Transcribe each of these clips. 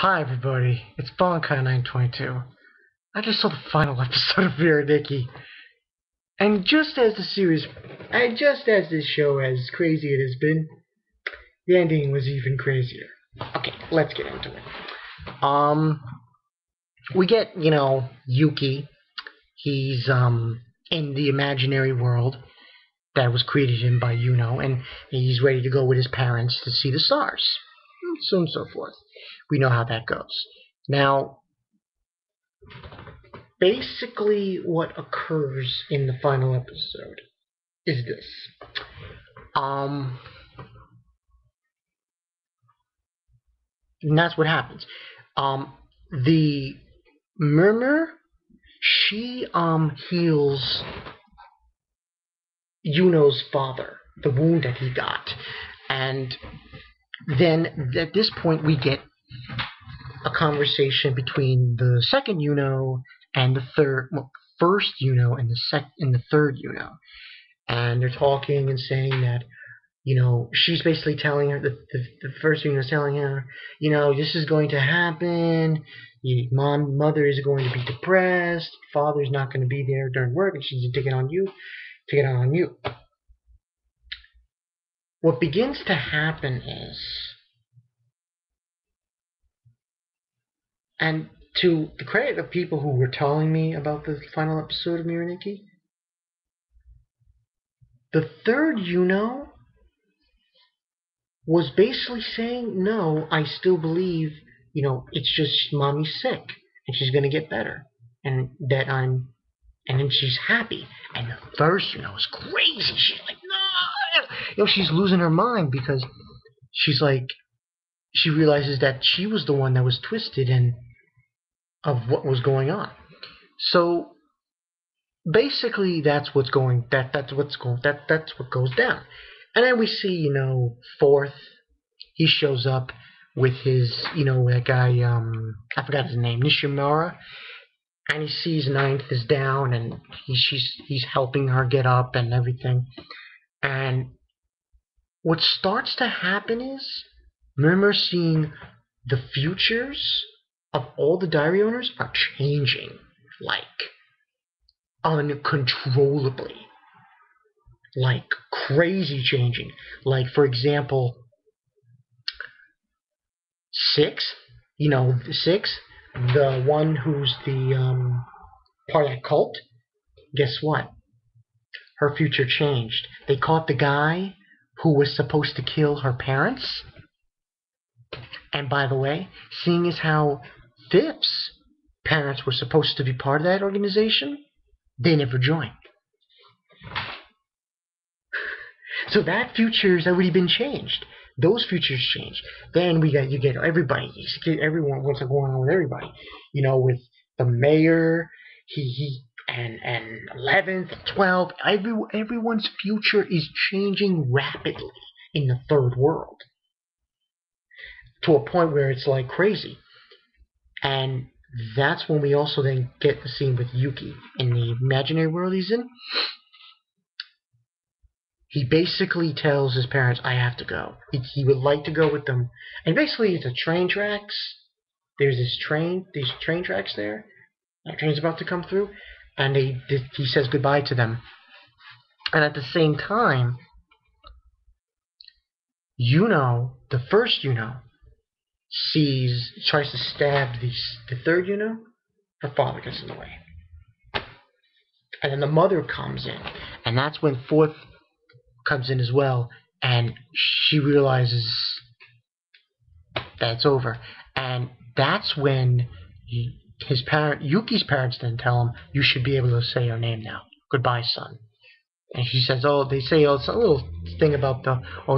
Hi everybody, it's Bonkai922. I just saw the final episode of Mirai Nikki, and just as this show, as crazy it has been, the ending was even crazier. Okay, let's get into it. We get, Yuki. He's, in the imaginary world that was created by Yuno, and he's ready to go with his parents to see the stars, so on and so forth. We know how that goes. Now, basically what occurs in the final episode is this. And that's what happens. The Murmur, she heals Yuno's father, the wound that he got. And then at this point we get a conversation between the second Yuno and the first Yuno and the third Yuno. And they're talking and saying that, she's basically telling her, the first Yuno is telling her, this is going to happen, mother is going to be depressed, father's not going to be there during work, and she's taking it on you. What begins to happen is, and to the credit of people who were telling me about the final episode of Mirai Nikki, the third Yuno was basically saying, no, I still believe, it's just mommy's sick, and she's gonna get better, and then she's happy. And the first, is crazy. She's like, no, she's losing her mind because she's like, she realizes that she was the one that was twisted and of what was going on. So basically, that's what goes down. And then we see, fourth, he shows up with his, that guy, I forgot his name, Nishimura, and he sees ninth is down, and he's helping her get up and everything. And what starts to happen is, remember seeing the futures of all the diary owners are changing, like, uncontrollably. Like, crazy changing. Like, for example, 6, the one who's the part of that cult, guess what? Her future changed. They caught the guy who was supposed to kill her parents. And by the way, seeing as how Fifth's parents were supposed to be part of that organization, they never joined. So that future has already been changed. Those futures changed. Then you get everybody. Everyone, what's going on with everybody? With the mayor, and 11th, 12th. Everyone's future is changing rapidly in the third world, to a point where it's like crazy. And that's when we also then get the scene with Yuki in the imaginary world he's in. He basically tells his parents, I have to go. He would like to go with them. And basically, it's a train tracks. There's these train tracks there. That train's about to come through. And he says goodbye to them. And at the same time, the first Yuno, tries to stab the third Yuno. Her father gets in the way. And then the mother comes in. And that's when fourth comes in as well, and she realizes that it's over. And that's when Yuki's parents then tell him, you should be able to say her name now. Goodbye, son. And she says, they say, it's a little thing about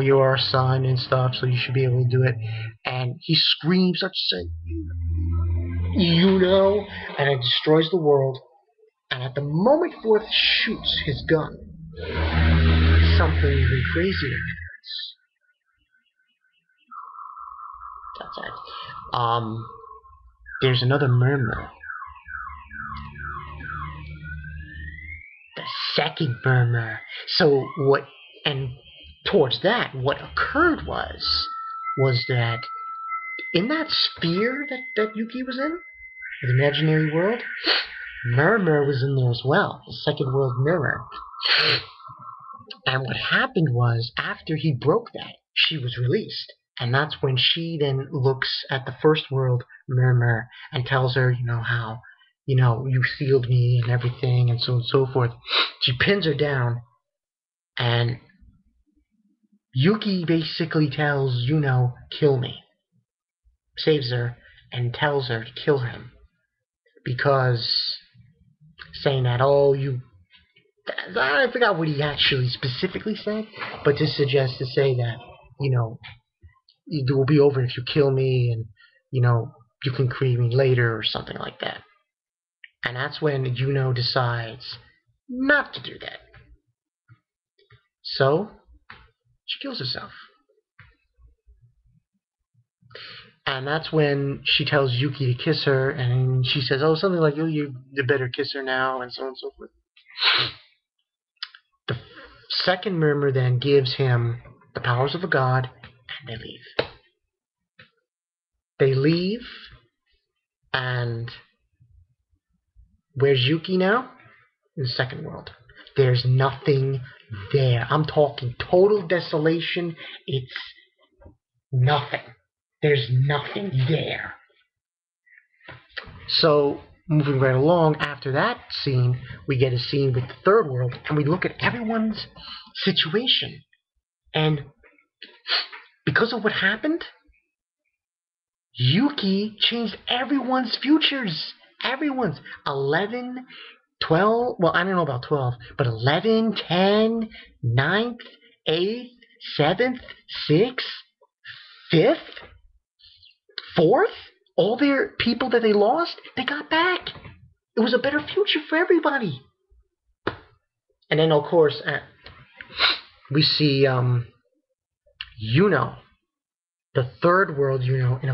you're our son and stuff, so you should be able to do it. And he screams, and it destroys the world. And at the moment Fourth shoots his gun, something even crazier happens. That's it. There's another murmur. The second murmur. So towards that, what occurred was that in that sphere that Yuki was in, the imaginary world, Mirror was in there as well, the second world mirror. And what happened was, after he broke that, she was released. And that's when she then looks at the first world mirror and tells her, how, you sealed me and everything and so on and so forth. She pins her down, and Yuki basically tells Yuno, kill me. Saves her and tells her to kill him. Because saying that, I forgot what he actually specifically said, but to suggest to say that, it will be over if you kill me, and, you can create me later or something like that. And that's when Yuno decides not to do that. So, she kills herself. And that's when she tells Yuki to kiss her, and she says, something like, you better kiss her now, and so on and so forth. The second mirror then gives him the powers of a god, and they leave. They leave, and where's Yuki now? In the second world. There's nothing there. I'm talking total desolation. It's nothing. There's nothing there. So, moving right along, after that scene, we get a scene with the third world, and we look at everyone's situation. And because of what happened, Yuki changed everyone's futures. Everyone's. 11, 12, well, I don't know about 12, but 11, 10, 9th, 8th, 7th, 6th, 5th, 4th, all their people that they lost, they got back. It was a better future for everybody. And then, of course, we see Yuno, the third world Yuno, in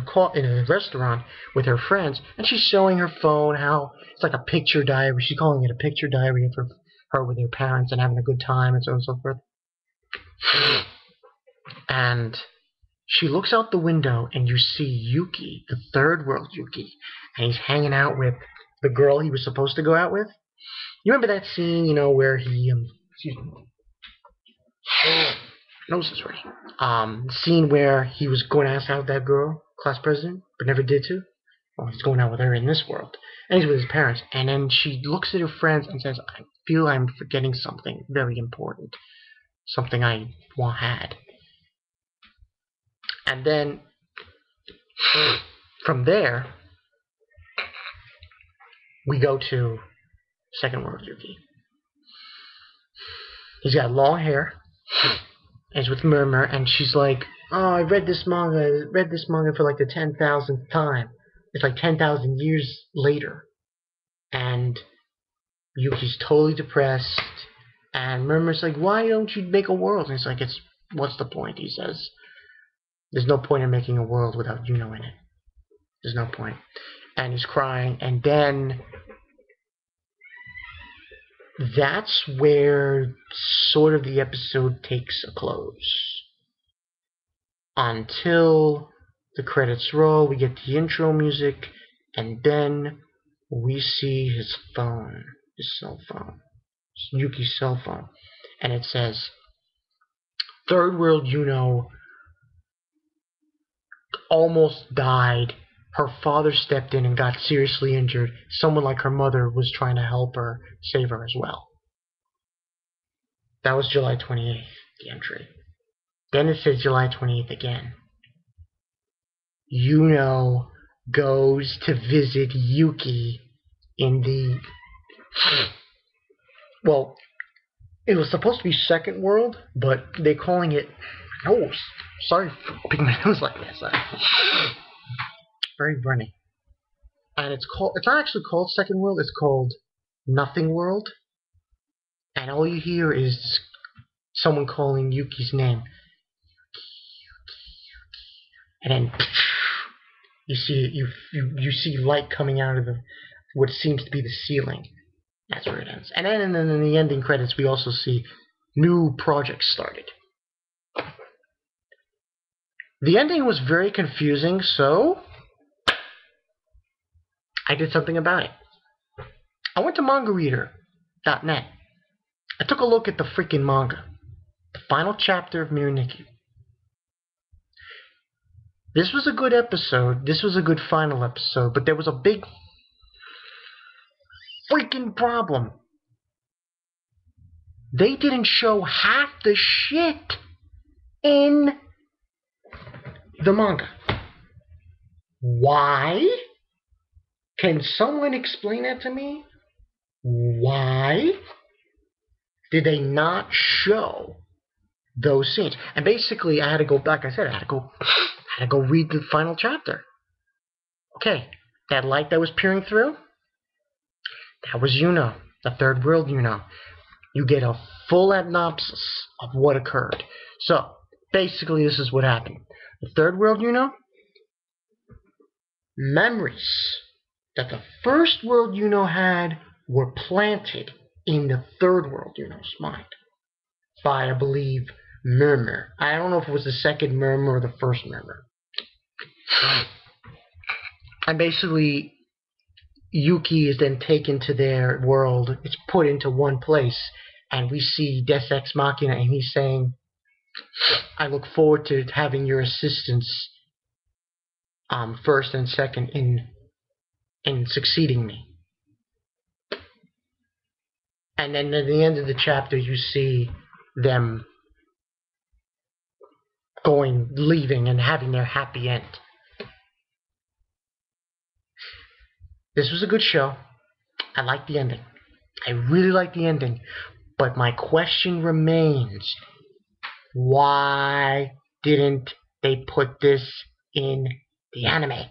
a restaurant with her friends, and she's showing her phone how it's like a picture diary. She's calling it a picture diary of her with her parents and having a good time and so on and so forth. And she looks out the window, and you see Yuki, the third world Yuki, and he's hanging out with the girl he was supposed to go out with. You remember that scene, where he, excuse me, nose is right. Scene where he was going to ask out that girl, class president, but never did to. Well, he's going out with her in this world, and he's with his parents. And then she looks at her friends and says, "I feel I'm forgetting something very important, something I had." And then, from there, we go to second world Yuki. He's got long hair, and he's with Murmur, and she's like, I read this manga for like the 10,000th time. It's like 10,000 years later. And Yuki's totally depressed, and Murmur's like, why don't you make a world? And he's like, what's the point? He says, there's no point in making a world without Yuno in it. There's no point. And he's crying, and then that's where sort of the episode takes a close. Until the credits roll, we get the intro music, and then we see his phone, his cell phone, Yuki's cell phone, and it says, Third World Yuno almost died. Her father stepped in and got seriously injured. Someone like her mother was trying to help her, save her as well. That was July 28th, the entry. Then it says July 28th again. Yuno goes to visit Yuki in the... Well, it was supposed to be second world, but they're calling it... Oh, sorry for picking my nose like this. Very runny. And it's not actually called second world, it's called Nothing World. And all you hear is someone calling Yuki's name. And then you see light coming out of what seems to be the ceiling. That's where it ends. And then in the ending credits, we also see new projects started. The ending was very confusing, so I did something about it. I went to mangareader.net. I took a look at the freaking manga. The final chapter of Mirai Nikki. This was a good episode. This was a good final episode, but there was a big freaking problem. They didn't show half the shit in the manga. Why? Can someone explain that to me? Why did they not show those scenes? And basically, I had to go back. I said I had to go read the final chapter. Okay, that light that was peering through, that was Yuno, the third world Yuno. You get a full synopsis of what occurred. So, basically, this is what happened. The third world Yuno, memories that the first world Yuno had were planted in the third world Yuno's mind by, I believe, Murmur. I don't know if it was the second Murmur or the first Murmur. And basically, Yuki is then taken to their world. It's put into one place, and we see Deus Ex Machina, and he's saying, I look forward to having your assistance first and second in succeeding me. And then at the end of the chapter, you see them leaving and having their happy end. This was a good show. I liked the ending. I really liked the ending. But my question remains, why didn't they put this in the anime?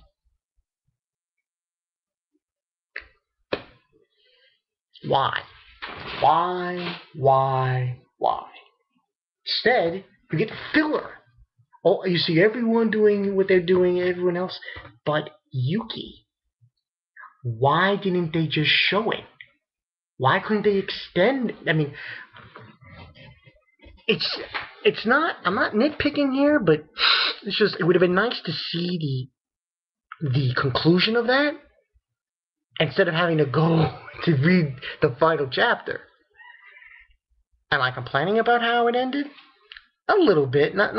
Why? Why? Instead, you get filler. Oh, you see everyone doing what they're doing, everyone else, but Yuki. Why didn't they just show it? Why couldn't they extend? I mean, it's not. I'm not nitpicking here, but it's just it would have been nice to see the conclusion of that instead of having to go to read the final chapter. Am I complaining about how it ended? A little bit. Not.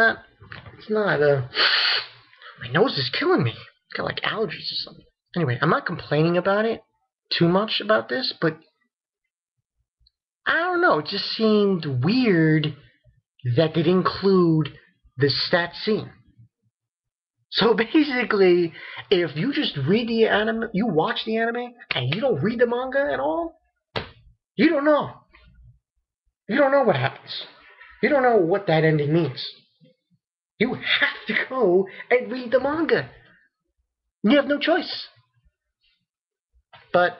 It's not. My nose is killing me. I've got like allergies or something. Anyway, I'm not complaining about it too much about this, but I don't know. It just seemed weird that they'd include that scene. So basically, if you just read the anime, you watch the anime, and you don't read the manga at all, you don't know. You don't know what happens. You don't know what that ending means. You have to go and read the manga. You have no choice. But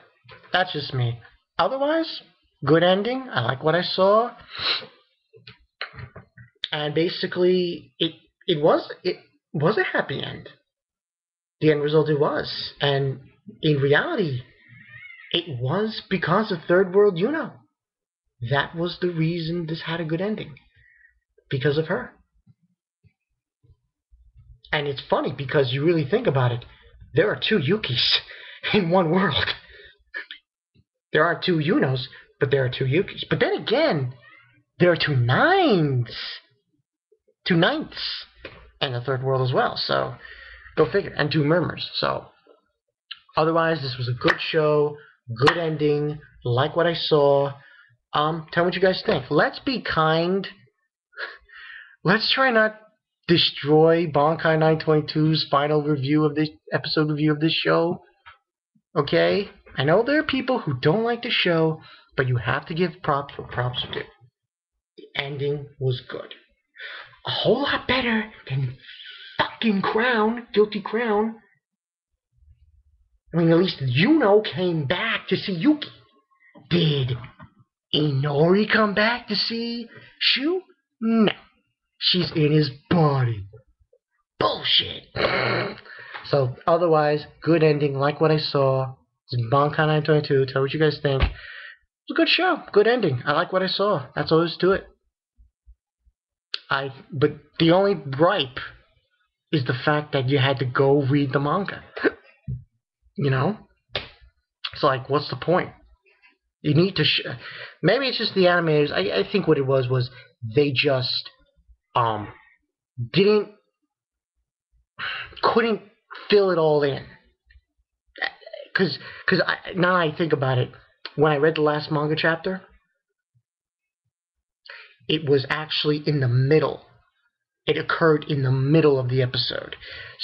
that's just me. Otherwise, good ending. I like what I saw. And basically, it was a happy end. The end result it was. And in reality, it was because of Third World Yuno. That was the reason this had a good ending. Because of her. And it's funny because you really think about it. There are two Yuki's in one world. There are two Yuno's, but there are two Yuki's. But then again, there are two ninths in the third world as well. So, go figure. And two Murmurs. So, otherwise, this was a good show, good ending, like what I saw. Tell me what you guys think. Let's be kind. Let's try not destroy Bankai 922's final review of this episode review of this show. Okay? I know there are people who don't like the show, but you have to give props where props are due. The ending was good. A whole lot better than fucking Crown, Guilty Crown. I mean, at least Yuno came back to see Yuki. Did Inori come back to see Shu? No. She's in his body. Bullshit. So, otherwise, good ending, like what I saw. It's Bankai 922. Tell me what you guys think. It's a good show. Good ending. I like what I saw. That's all there is to it. But the only gripe is the fact that you had to go read the manga. You know? It's like, what's the point? You need to... Maybe it's just the animators. I think what it was they just couldn't fill it all in. Because now I think about it, when I read the last manga chapter, it was actually in the middle. It occurred in the middle of the episode.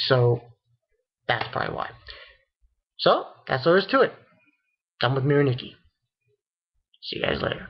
So, that's probably why. So, that's all there is to it. Done with Mirai Nikki. See you guys later.